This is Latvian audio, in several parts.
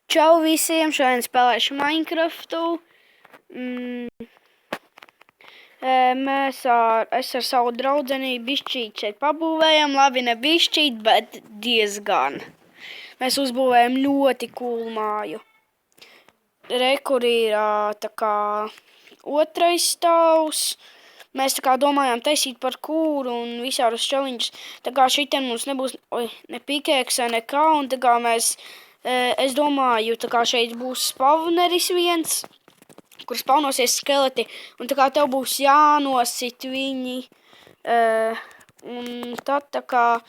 Čau visiem, šodien spēlēšu Minecraftu. Es ar savu draudzeni bišķīt šeit pabūvējam, labi ne bišķīt, bet diezgan. Mēs uzbūvējam ļoti cool māju. Re, kur ir tā kā otrais stāvs. Mēs tā kā domājām taisīt par kūru un visādus challenges. Tā kā šitien mums nebūs ne pikeksa, nekā, un tā kā es domāju, tā kā šeit būs spawneris viens, kur spawnosies skeleti, un tā kā tev būs jānosit viņi, un tad tā kā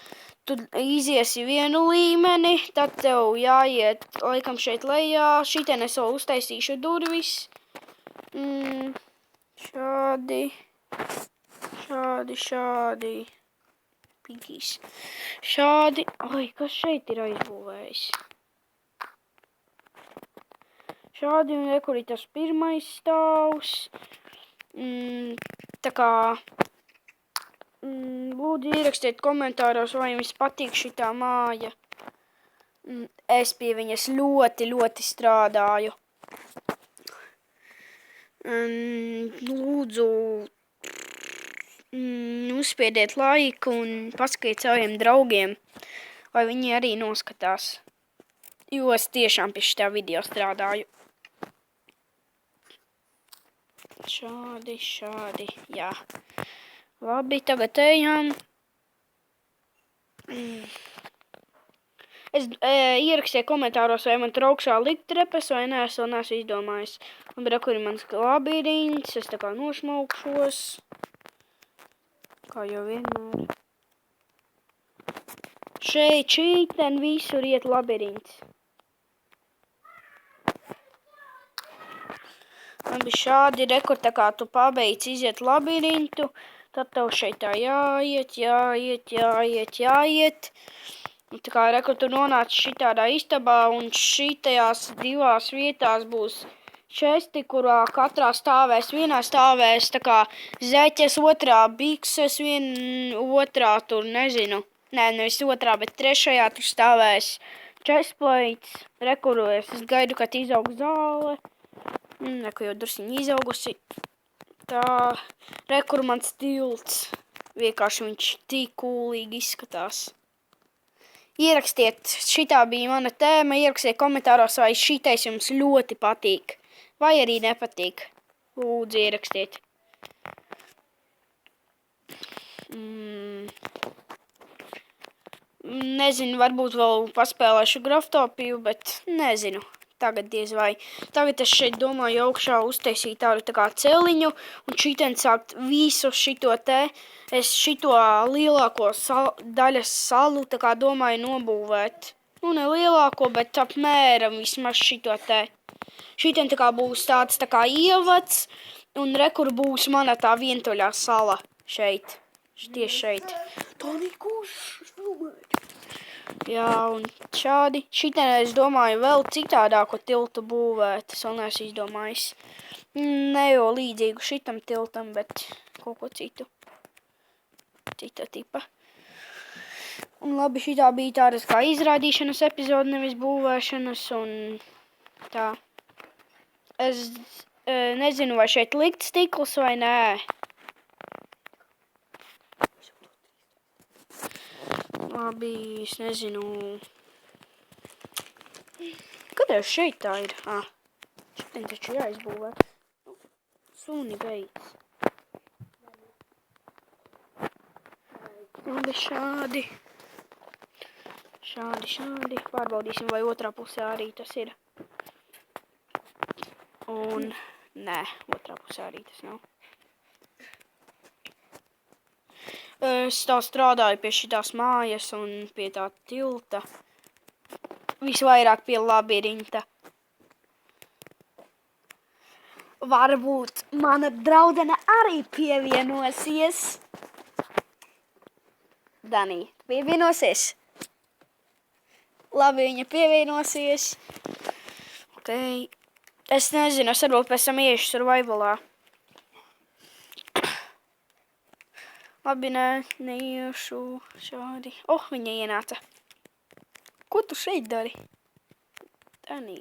tu iziesi vienu līmeni, tad tev jāiet, laikam, šeit lejā, šitien es vēl uztaisīšu durvis, šādi, pigīs, šādi, kas šeit ir aizbūvējis? Šādi, un kur ir tas pirmais stāvs. Tā kā, lūdzu ierakstiet komentāros, vai jums patīk šitā māja. Es pie viņas ļoti, ļoti strādāju. Lūdzu, uzspiediet laiku un pasakiet saviem draugiem, vai viņi arī noskatās. Jo es tiešām pie šitā video strādāju. Šādi, jā. Labi, tagad ejam. Ierakstiet komentāros, vai man tur augšā likt trepes, vai nē, es vēl neesmu izdomājis. Labi, kur ir mans labirints, es tā kā nošmaukšos. Kā jau vienmēr. Šeit visur iet labirints. Labi, šādi rekur, tā kā tu pabeidz iziet labirintu, tad tev šeit tā jāiet. Un tā kā rekur, tu nonāc šitādā istabā, un šitajās divās vietās būs česti, kurā katrā stāvēs, vienā stāvēs tā kā zeķes, otrā bikses, otrā tur, nezinu. Nē, nevis otrā, bet trešajā tur stāvēs chestplates. Rekur, es gaidu, kad izaug zāle. Reku jau drusciņi izaugusi. Tā, rekur mans tilts. Vienkārši viņš tik kūlīgi izskatās. Ierakstiet, šitā bija mana tēma, ierakstiet komentāros, vai šitais jums ļoti patīk. Vai arī nepatīk. Lūdzu, ierakstiet. Nezinu, varbūt vēl paspēlēšu Graftopiju, bet nezinu. Tagad diez vai. Tagad es šeit domāju augšā uztaisīt tādu tā kā celiņu un šitien sākt visu šito te. Es šito lielāko daļas salu tā kā domāju nobūvēt. Nu, ne lielāko, bet apmēram vismaz šito te. Šitien tā kā būs tāds tā kā ievads un rekur būs mana tā vientuļā sala šeit. Tieši šeit. Tā nekurš. Jā, un šādi. Šitien es domāju vēl citādāko tiltu būvēt. Es vēl neesmu izdomājis. Ne jau līdzīgu šitam tiltam, bet kaut ko citu. Cita tipa. Un labi, šitā bija tādas kā izrādīšanas epizode, nevis būvēšanas, un tā. Es nezinu, vai šeit likt stiklus vai nē. Labi, es nezinu. Kad šeit tā ir? Šitien taču jāizbūvē. Suni beidz. Labi, šādi. Šādi. Pārbaudīsim, vai otrā pusē arī tas ir. Un nē, otrā pusē arī tas nav. Es tā strādāju pie šitās mājas un pie tā tilta. Visvairāk pie labirinta. Varbūt mana draudzene arī pievienosies. Danī, pievienosies? Labi, viņa pievienosies. Ok. Es nezinu, es varbūt pēc tam iešu survivalā. Labi, neiešu šādi. Viņa ienāca. Ko tu šeit dari? Danī.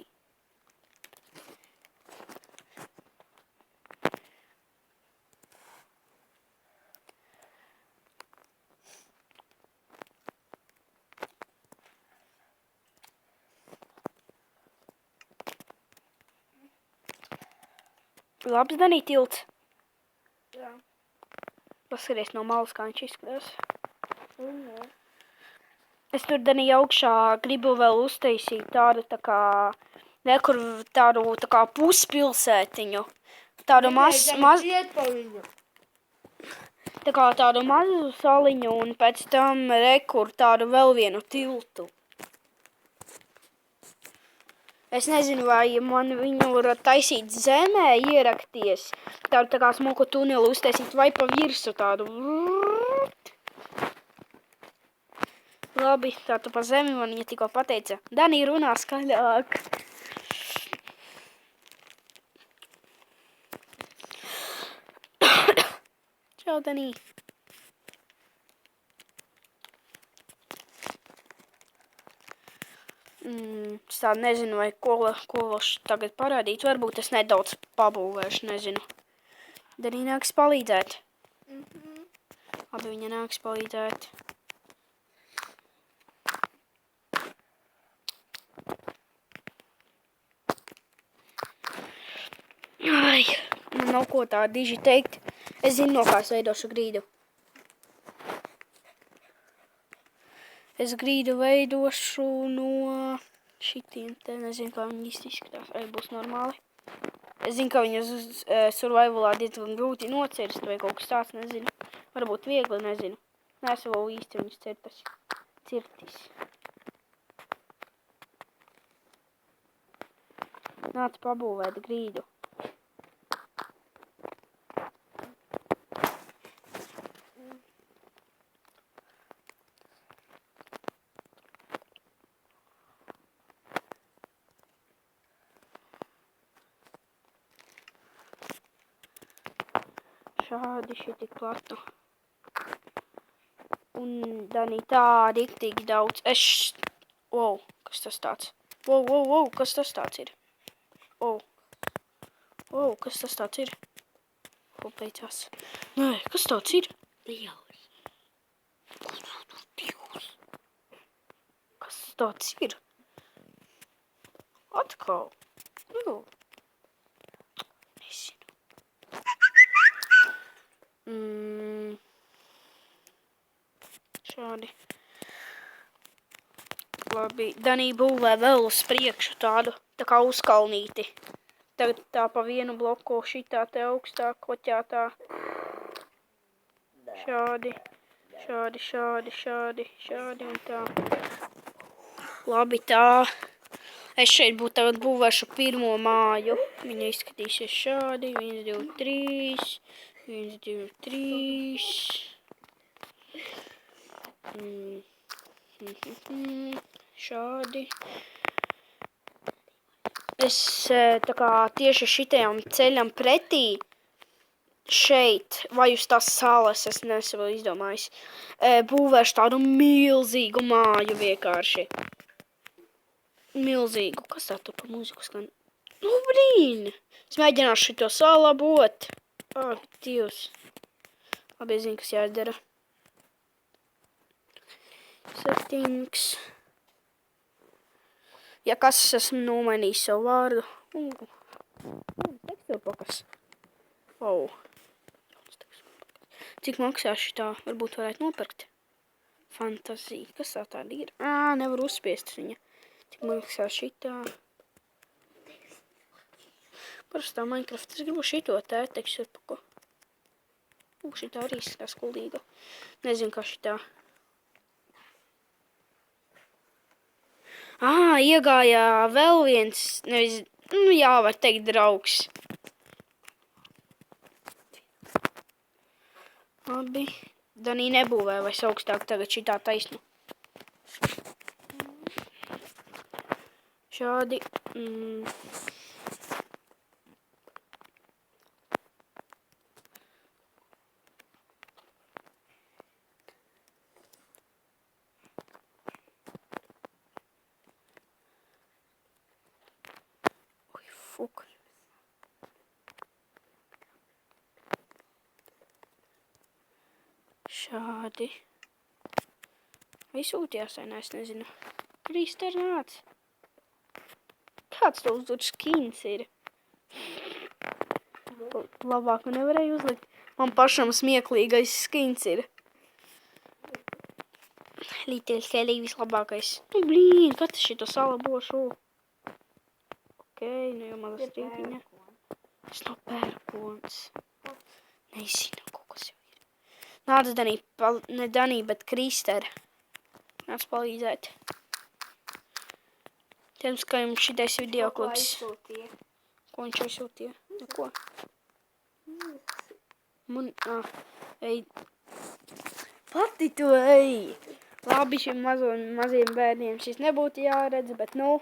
Labs, Danī, tilts. Jā. Paskaties no malas, kā viņš izskatās. Jā. Es tur, Danī, augšā gribu vēl uztaisīt tādu tā kā, nekur tādu tā kā puspilsētiņu. Tādu Ciet pa viņu. tā kā tādu mazu saliņu un pēc tam rekur tādu vēl vienu tiltu. Es nezinu, vai man viņu var taisīt zemē, ierakties, tādu tā kā smuku tuneli uztaisīt vai pa virsu tādu. Labi, tādu pa zemi man viņa tikko pateica. Danī, runā skaļāk. Čau, Danī. Es tādu nezinu, vai ko vēl tagad parādīt. Varbūt es nedaudz pabūvēšu, nezinu. Danī nāks palīdzēt. Labi, viņa nāks palīdzēt. Ai, man nav ko tā diži teikt. Es zinu, no kā es veidošu grīdu. Es grīdu veidošu no šitiem te, nezinu, kā viņi īsti izskatās, vai būs normāli. Es zinu, ka viņas survivalā diezgan grūti nocirst, vai kaut kas tāds, nezinu. Varbūt viegli, nezinu. Neesmu vēl īsti viņas cirtis. Nāc pabūvēt grīdu. Šādi šitik platu. Un, Danī, tā riktīgi daudz. Wow, kas tas tāds? Wow, kas tas tāds ir? Wow, kas tas tāds ir? Kopēcās. Nē, kas tāds ir? Dievs. Kas tāds ir? Atkal. Nezinu. Šādi. Labi, Danī būvē vēl uz priekšu tādu, tā kā uzkalnīti. Tagad tā pa vienu bloku šitā te augstāk koķātā. Šādi un tā. Labi, tā. Es šeit tagad būvēšu pirmo māju. Viņa izskatīsies šādi. 1, 2, 3. 1, 2, 3. Šādi. Es tā kā tieši šitajam ceļam pretī šeit, vai uz tās salas, es neesmu vēl izdomājis, būvēšu tādu milzīgu māju vienkārši. Milzīgu. Kas tā tu pa mūziku skan? Nu, brīn! Es mēģināšu šito salabot. Dievs. Labi, es zinu, kas jāizdara. Settings. Ja kas, esmu nomainījis savu vārdu. Tekstilpakas. Wow. Cik maksā šitā? Varbūt varētu nopirkt. Fantazija. Kas tā tāda ir? Nevar uzspiest viņa. Cik maksā šitā? Parastā Minecraft. Es gribu šito tekstilpaku. Šitā arī izskatās kuldīga. Nezinu, kā šitā. Iegājā vēl viens, nevis, jā, var teikt, draugs. Labi. Danī nebūvē vairs augstāk tagad šitā taisnu. Šādi. Fuk. Šādi. Vai sūtījās, vai ne, es nezinu. Krīster nāc. Kāds tev uzdur skins ir? Labāk nevarēju uzlikt. Man pašam smieklīgais skins ir. Little Kelly vislabākais. Nu, blīn, kad es šito salabošu? Ok, nu jau maza strīpiņa. Es nav pērkons. Nezinu, kaut kas jau ir. Nāc, Danī, ne Danī, bet Krīster. Nāc palīdzēt. Tiem, ka jums šitais videoklips. Ko viņš aizsūtīja? Neko. Ej. Pati tu ej. Labi, šim maziem bērniem šis nebūtu jāredz, bet nu.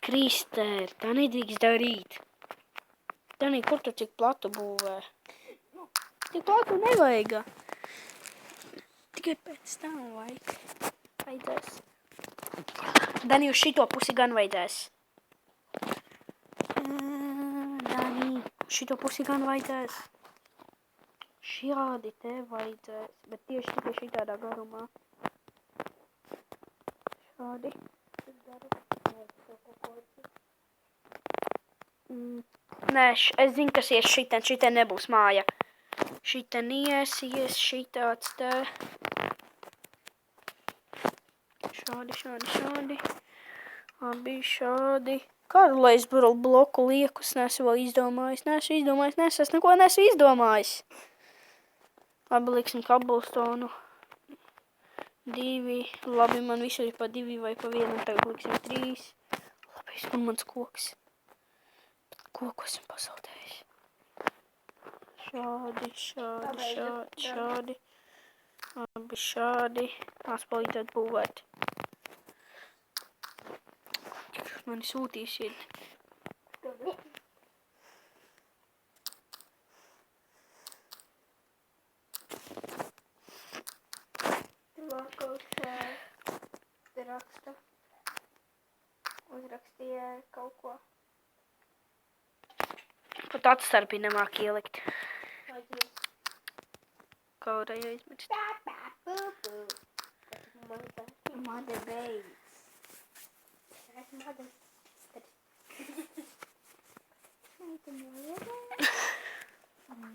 Krīster, tā nedrīkst darīt. Danī, kur tu cik platu būvē? Tik platu nevajag. Tikai pēc tam vajadzēs. Danī, uz šito pusi gan vajadzēs. Danī, uz šito pusi gan vajadzēs. Šādi te vajadzēs, bet tieši tikai šitādā garumā. Šādi. Nē, es zinu, kas ies šitien. Šitien nebūs māja. Šitien ies šitāds te. Šādi. Abi šādi. Kādu, lai es bloku liekus nesu vēl izdomājis? Es neko nesu izdomājis. Labi, liksim kabelstonu. 2. Labi, man visur ir pa 2 vai pa 1. Tagad liksim 3. Labi, kur mans koks? Koku esmu pazaudējis. Šādi. Abi šādi. Nāc palīdzēt būvēt. Mani sūtīsiet. Te raksta. Uzrakstīja kaut ko. Pat atstarpi nemāk ielikt. Kaut arī aizmirst. Mother baby.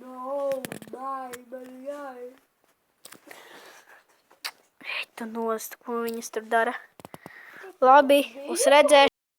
No, bye. Tu nost, ko viņas tur dara. Labi, uz redzēšanos.